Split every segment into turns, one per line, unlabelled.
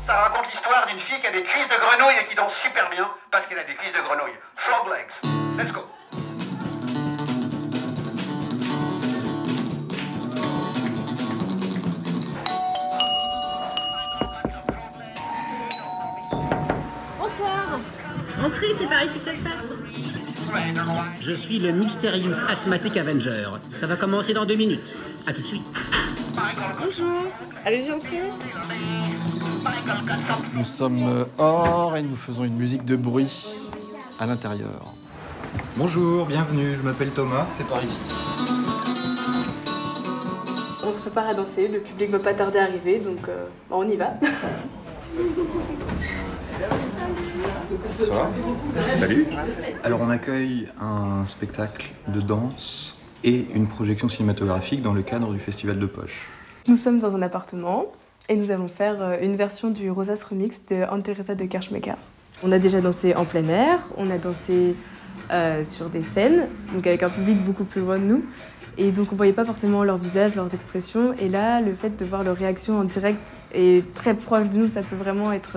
Ça raconte l'histoire d'une fille qui a des cuisses de grenouille et qui danse super bien parce qu'elle a des cuisses de grenouille. Frog legs. Let's go.
Bonsoir. Entrez, c'est par ici que ça se passe.
Je suis le Mysterious Asthmatic Avenger. Ça va commencer dans 2 minutes. À tout de suite.
Bonjour. Allez-y, entrez.
Nous sommes hors et nous faisons une musique de bruit à l'intérieur.
Bonjour, bienvenue, je m'appelle Thomas, c'est par ici.
On se prépare à danser, le public va pas tarder à arriver, donc on y va.
Bonsoir. Salut. Alors on accueille un spectacle de danse et une projection cinématographique dans le cadre du Festival de Poche.
Nous sommes dans un appartement et nous allons faire une version du Rosas Remix de Anne-Theresa de Kerschmecker. On a déjà dansé en plein air, on a dansé sur des scènes, donc avec un public beaucoup plus loin de nous. Et donc on voyait pas forcément leur visage, leurs expressions. Et là, le fait de voir leurs réactions en direct et très proche de nous, ça peut vraiment être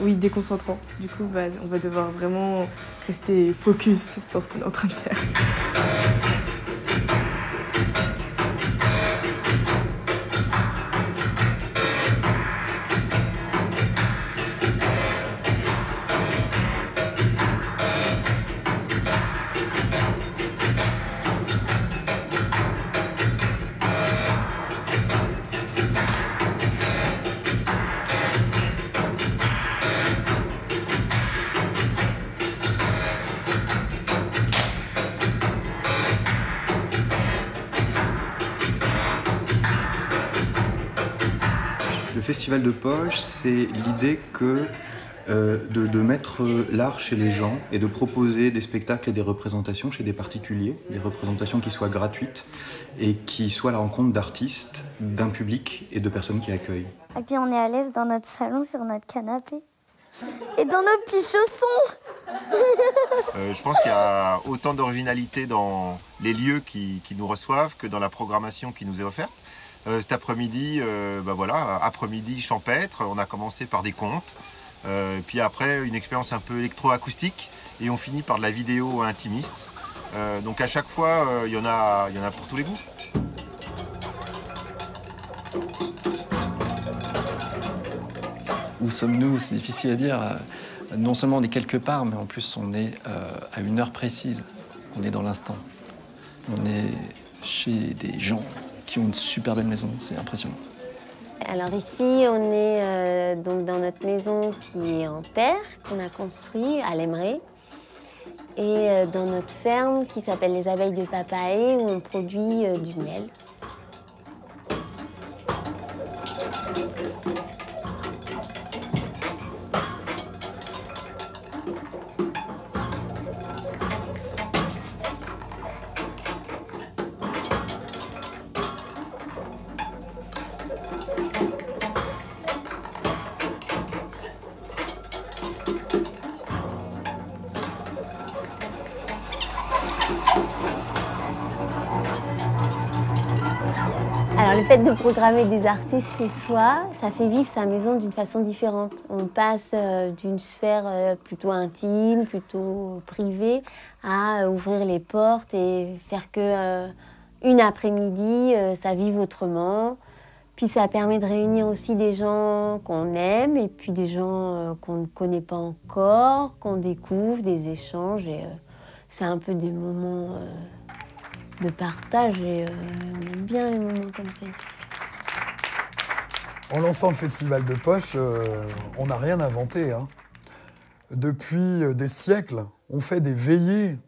déconcentrant. Du coup, on va devoir vraiment rester focus sur ce qu'on est en train de faire.
Le Festival de Poche, c'est l'idée de mettre l'art chez les gens et de proposer des spectacles et des représentations chez des particuliers, des représentations qui soient gratuites et qui soient à la rencontre d'artistes, d'un public et de personnes qui accueillent.
Et puis on est à l'aise dans notre salon, sur notre canapé. Et dans nos petits chaussons.
Je pense qu'il y a autant d'originalité dans les lieux qui nous reçoivent que dans la programmation qui nous est offerte. Cet après-midi, après-midi champêtre, on a commencé par des contes, puis après une expérience un peu électro-acoustique et on finit par de la vidéo intimiste. Donc à chaque fois, il y en a pour tous les goûts.
Où sommes-nous? C'est difficile à dire. Non seulement on est quelque part, mais en plus on est à une heure précise. On est dans l'instant. On est chez des gens qui ont une super belle maison, c'est impressionnant.
Alors ici, on est donc dans notre maison qui est en terre, qu'on a construit à l'Emmerey. Et dans notre ferme qui s'appelle les Abeilles de Papaé, où on produit du miel. Alors le fait de programmer des artistes chez soi, ça fait vivre sa maison d'une façon différente. On passe d'une sphère plutôt intime, plutôt privée, à ouvrir les portes et faire que une après-midi, ça vive autrement. Puis ça permet de réunir aussi des gens qu'on aime et puis des gens qu'on ne connaît pas encore, qu'on découvre, des échanges. Et c'est un peu des moments de partage et on aime bien les moments comme ça ici.
En lançant le Festival de Poche, on n'a rien inventé, hein. Depuis des siècles, on fait des veillées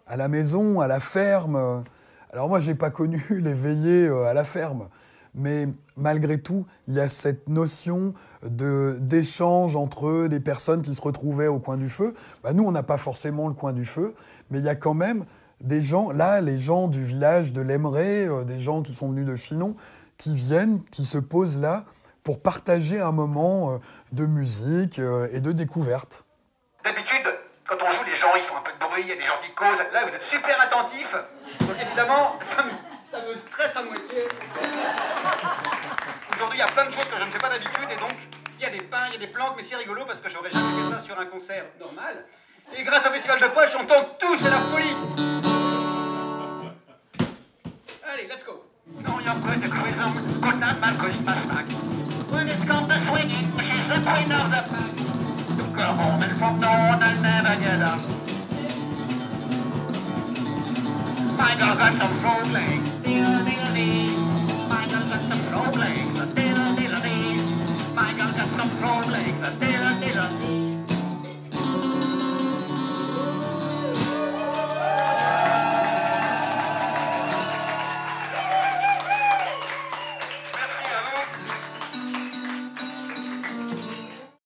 à la maison, à la ferme. Alors moi, j'ai pas connu les veillées à la ferme, mais malgré tout, il y a cette notion d'échange entre des personnes qui se retrouvaient au coin du feu. Nous, on n'a pas forcément le coin du feu, mais il y a quand même des gens, là, les gens du village de l'Emmerey, des gens qui sont venus de Chinon, qui viennent, qui se posent là pour partager un moment de musique et de découverte.
D'habitude, quand on joue, les gens ils font un peu de bruit, il y a des gens qui causent. Là, vous êtes super attentifs. Donc évidemment, ça me stresse à moitié. Aujourd'hui, il y a plein de choses que je ne fais pas d'habitude et donc, yes. a des pains, il y a des plantes, mais c'est rigolo parce que j'aurais jamais fait ça sur un concert normal. Et grâce au festival de poche, on tombe tous à la folie. Allez, let's go. No, you're good to cruisum, put that man Christmas back. When it's come to swinging, she's the queen of the pack. Took her home and from no, they'll never get up. My girl got some frog legs, diddle-diddle-dee. My girl got some frog legs, diddle-diddle-dee. My girl got some frog legs, diddle-diddle-dee.